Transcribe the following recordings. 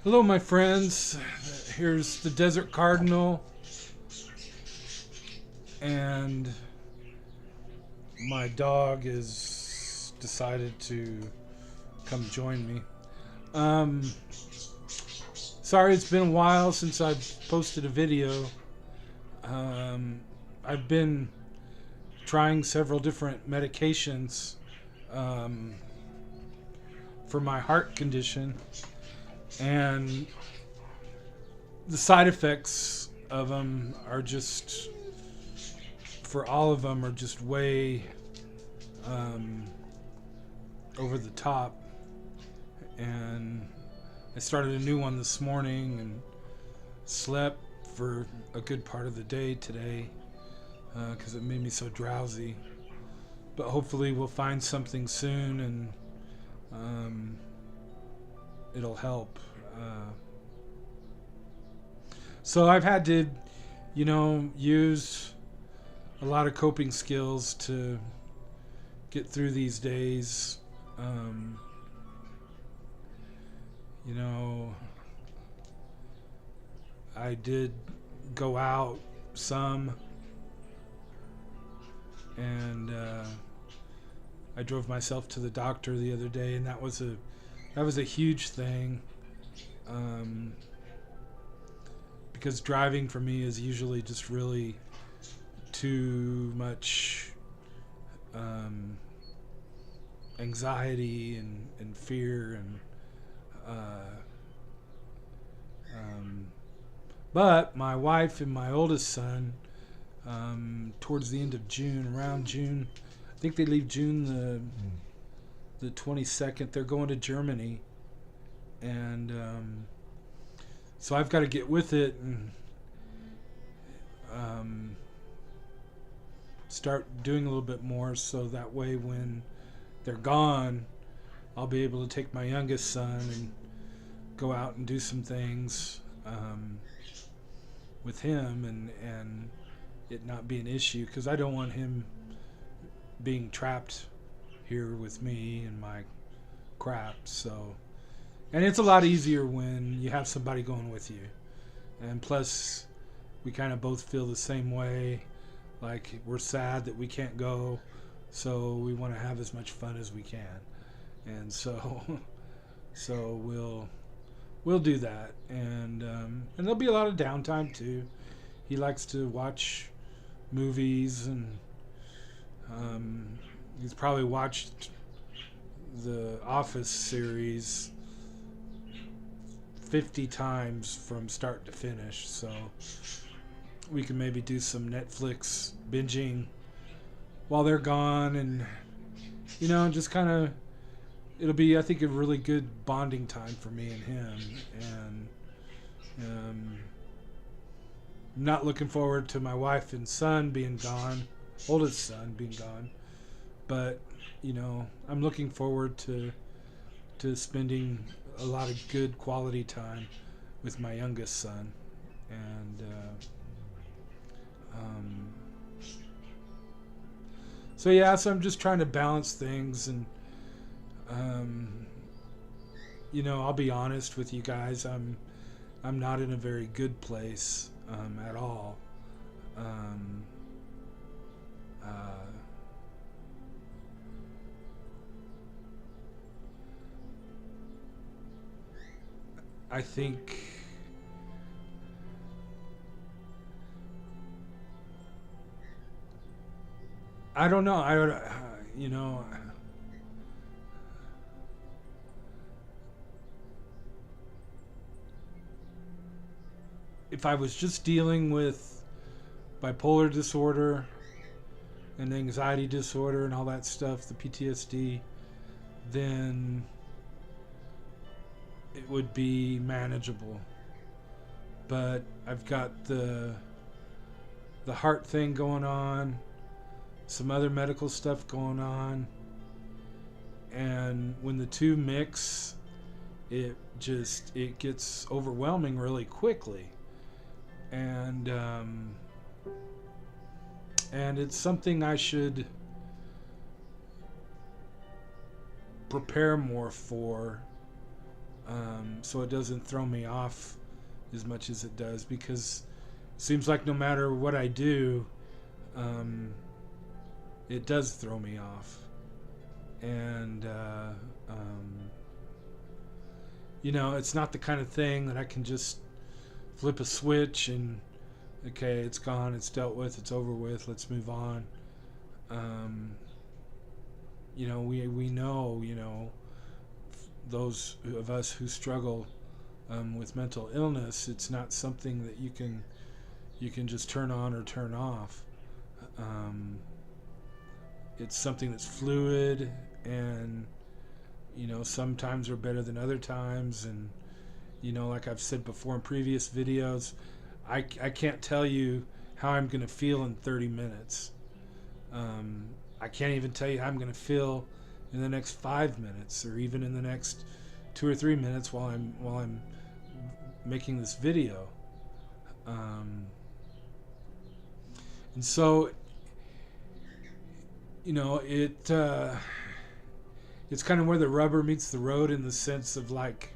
Hello, my friends. Here's the Desert Cardinal, and my dog has decided to come join me. Um, Sorry, it's been a while since I've posted a video. Um, I've been trying several different medications um, for my heart condition, and the side effects of them are just, for all of them, are just way um, over the top. And I started a new one this morning and slept for a good part of the day today because it made me so drowsy. But hopefully we'll find something soon, and it'll help. So I've had to, use a lot of coping skills to get through these days. Um, you know, I did go out some, and I drove myself to the doctor the other day, and that was a huge thing. Um, because driving for me is usually just really too much anxiety and fear and uh, um, but my wife and my oldest son, towards the end of June, around June, I think they leave June the 22nd. They're going to Germany, and so I've got to get with it and start doing a little bit more, so that way when they're gone, I'll be able to take my youngest son and go out and do some things with him, and it not be an issue, because I don't want him being trapped here with me and my crap. So, and it's a lot easier when you have somebody going with you, and plus we kind of both feel the same way, like we're sad that we can't go, so we want to have as much fun as we can, and so so we'll do that, and there'll be a lot of downtime too. He likes to watch movies, and he's probably watched the Office series 50 times from start to finish, so we can maybe do some Netflix binging while they're gone, and just kind of, it'll be, I think, a really good bonding time for me and him, and I'm not looking forward to my wife and son being gone, oldest son being gone, but I'm looking forward to spending a lot of good quality time with my youngest son, and so I'm just trying to balance things, and I'll be honest with you guys, I'm not in a very good place at all. Um, uh, I think I don't know. I don't. If I was just dealing with bipolar disorder and anxiety disorder and all that stuff, the PTSD, then it would be manageable. But I've got the heart thing going on, some other medical stuff going on, and when the two mix, it gets overwhelming really quickly, and it's something I should prepare more for, so it doesn't throw me off as much as it does, because it seems like no matter what I do, it does throw me off. And it's not the kind of thing that I can just flip a switch and okay, it's gone, it's dealt with, it's over with, let's move on. We know, those of us who struggle with mental illness, it's not something that you can just turn on or turn off. It's something that's fluid, and sometimes are better than other times. And like I've said before in previous videos, I can't tell you how I'm going to feel in 30 minutes. I can't even tell you how I'm going to feel in the next 5 minutes, or even in the next 2 or 3 minutes while I'm making this video. And so, it's kind of where the rubber meets the road, in the sense of, like,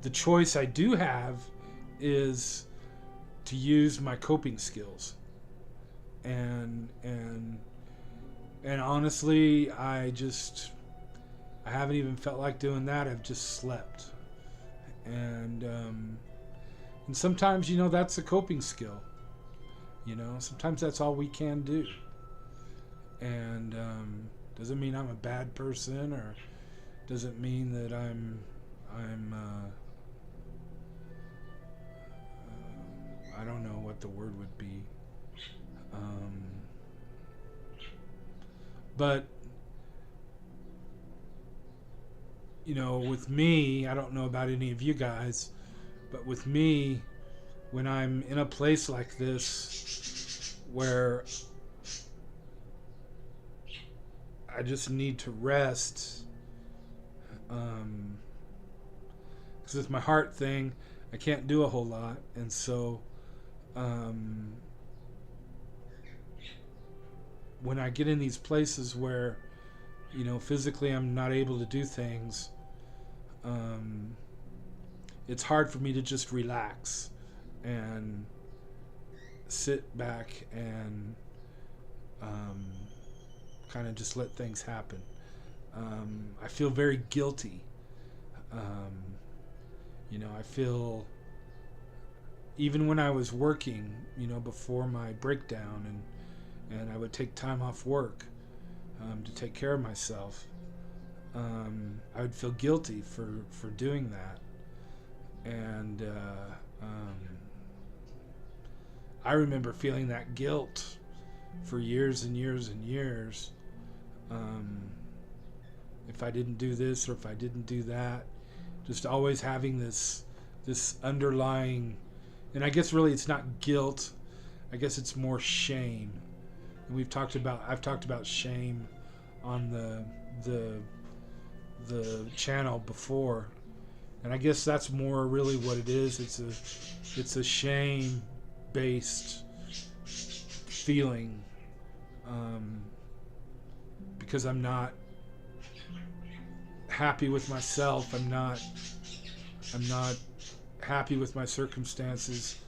the choice I do have is to use my coping skills. And honestly, I haven't even felt like doing that. I've just slept. And sometimes, that's a coping skill. Sometimes that's all we can do. And doesn't mean I'm a bad person, or doesn't mean that I'm I don't know what the word would be. But with me, I don't know about any of you guys, but with me, when I'm in a place like this where I just need to rest, because with my heart thing, I can't do a whole lot. And so when I get in these places where physically I'm not able to do things, it's hard for me to just relax and sit back and kind of just let things happen. I feel very guilty. I feel, even when I was working, before my breakdown, and I would take time off work to take care of myself, I would feel guilty for doing that. And I remember feeling that guilt for years and years and years. If I didn't do this, or if I didn't do that, just always having this underlying, and I guess really it's not guilt, I guess it's more shame. And I've talked about shame on the channel before, and I guess that's more really what it is. It's a shame based feeling, because I'm not happy with myself. I'm not happy with my circumstances.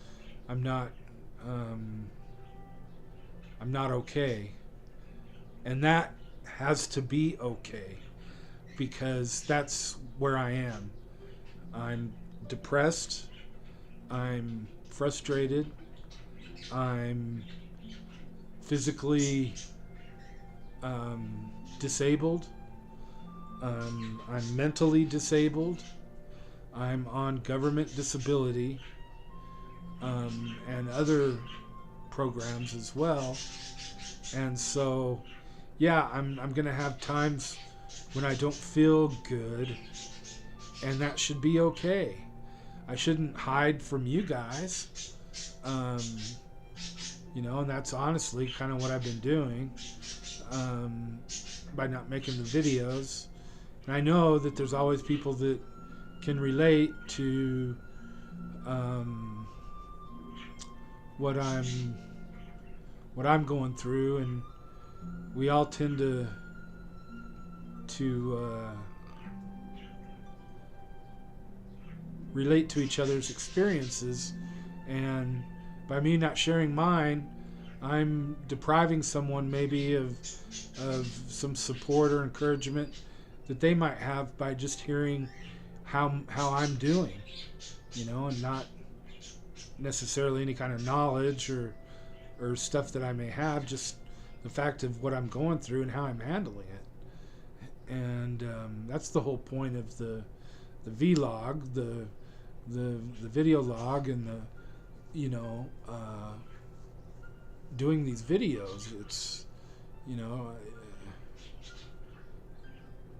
I'm not okay. And that has to be okay, because that's where I am. I'm depressed. I'm frustrated. I'm physically disabled. I'm mentally disabled. I'm on government disability, and other programs as well. And so, yeah, I'm gonna have times when I don't feel good, and that should be okay. I shouldn't hide from you guys, and that's honestly kind of what I've been doing, by not making the videos. And I know that there's always people that can relate to what I'm going through, and we all tend to relate to each other's experiences, and by me not sharing mine, I'm depriving someone maybe of some support or encouragement that they might have by just hearing how I'm doing, and not necessarily any kind of knowledge or stuff that I may have, just the fact of what I'm going through and how I'm handling it. And that's the whole point of the vlog, the video log, and the doing these videos.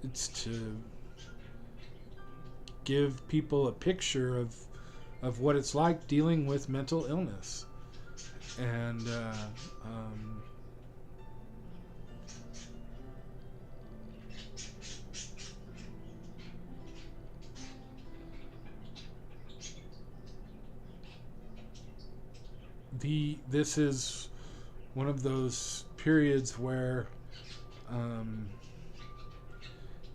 It's to give people a picture of what it's like dealing with mental illness. And this is one of those periods where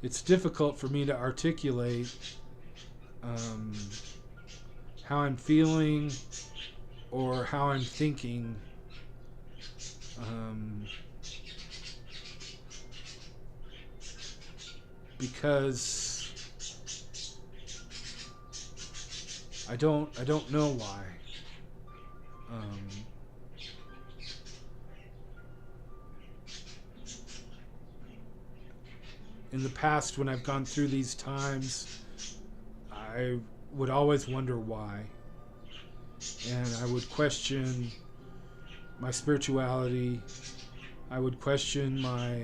it's difficult for me to articulate how I'm feeling or how I'm thinking, because I don't know why. In the past, when I've gone through these times, I would always wonder why. And I would question my spirituality. I would question my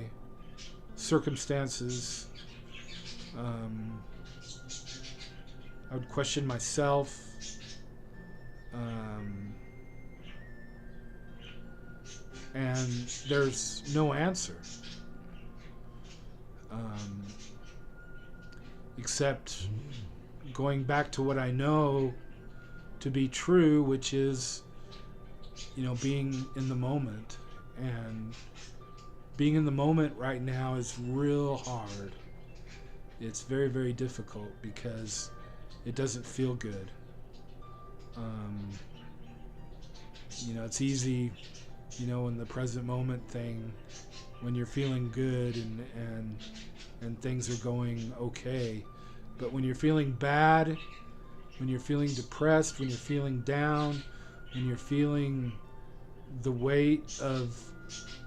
circumstances. I would question myself. And there's no answer. Except going back to what I know to be true, which is, being in the moment. And being in the moment right now is real hard. It's very, very difficult because it doesn't feel good. It's easy, in the present moment thing, when you're feeling good and things are going okay. But when you're feeling bad, when you're feeling depressed, when you're feeling down, when you're feeling the weight of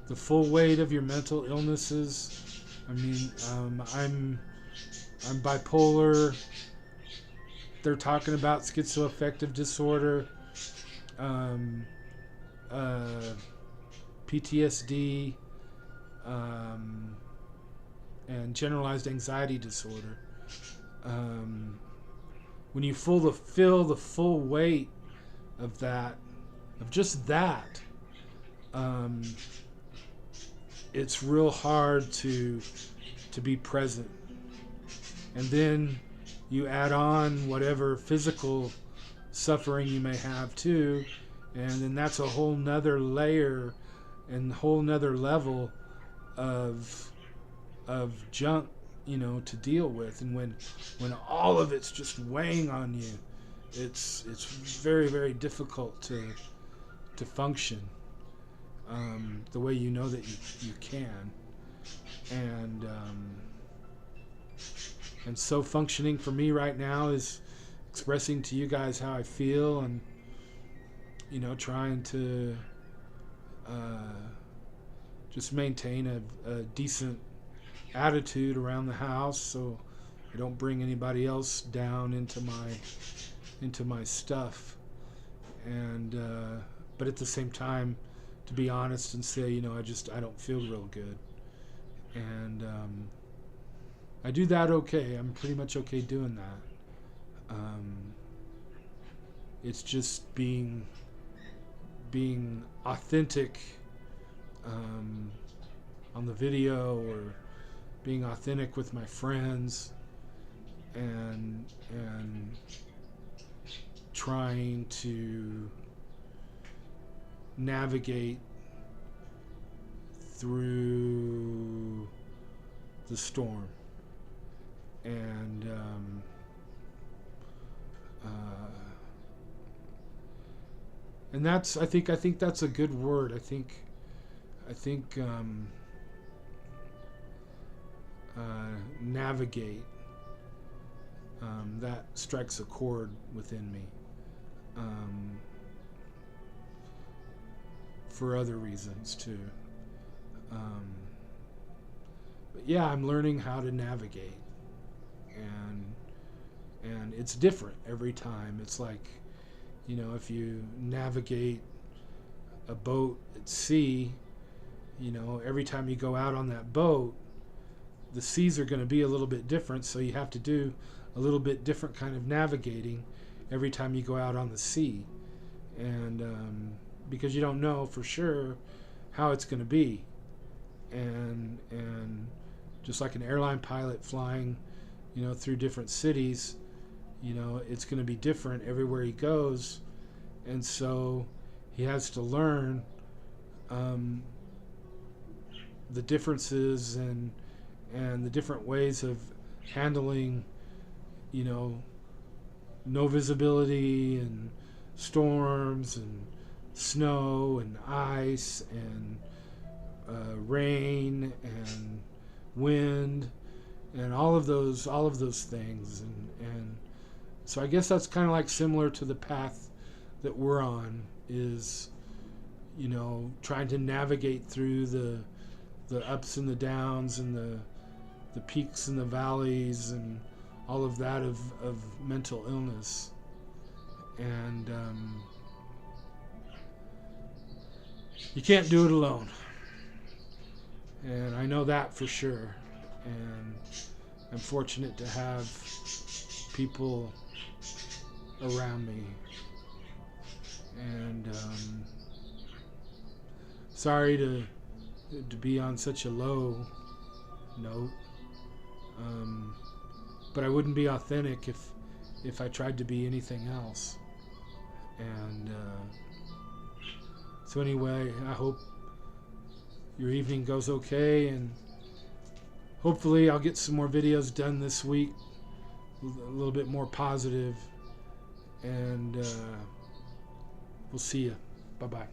the full weight of your mental illnesses. I'm bipolar. They're talking about schizoaffective disorder, PTSD, and generalized anxiety disorder. When you feel the full weight of that, of just that, it's real hard to be present. And then you add on whatever physical suffering you may have too, and then that's a whole nother layer and whole nother level of junk, to deal with. And when all of it's just weighing on you, it's very, very difficult to function the way that you can. And so functioning for me right now is expressing to you guys how I feel, and trying to just maintain a decent attitude around the house, so I don't bring anybody else down into my stuff. And but at the same time, to be honest and say, I don't feel real good. And I do that okay. I'm pretty much okay doing that. It's just being authentic on the video, or being authentic with my friends, and trying to navigate through the storm. And And that's I think that's a good word. I think navigate, that strikes a chord within me, um, for other reasons too. Um, but yeah, I'm learning how to navigate, and it's different every time. It's like, if you navigate a boat at sea, every time you go out on that boat, the seas are going to be a little bit different, so you have to do a little bit different kind of navigating every time you go out on the sea, and because you don't know for sure how it's going to be, and just like an airline pilot flying, through different cities, it's going to be different everywhere he goes, and so he has to learn the differences and the different ways of handling, no visibility and storms and snow and ice and rain and wind and all of those things, and so I guess that's kind of like similar to the path that we're on, is trying to navigate through the ups and the downs and the peaks and the valleys and all of that of mental illness, and you can't do it alone, and I know that for sure, and I'm fortunate to have people around me, and sorry to be on such a low note, but I wouldn't be authentic if I tried to be anything else, and so anyway, I hope your evening goes okay, and hopefully I'll get some more videos done this week, a little bit more positive, and we'll see you. Bye-bye.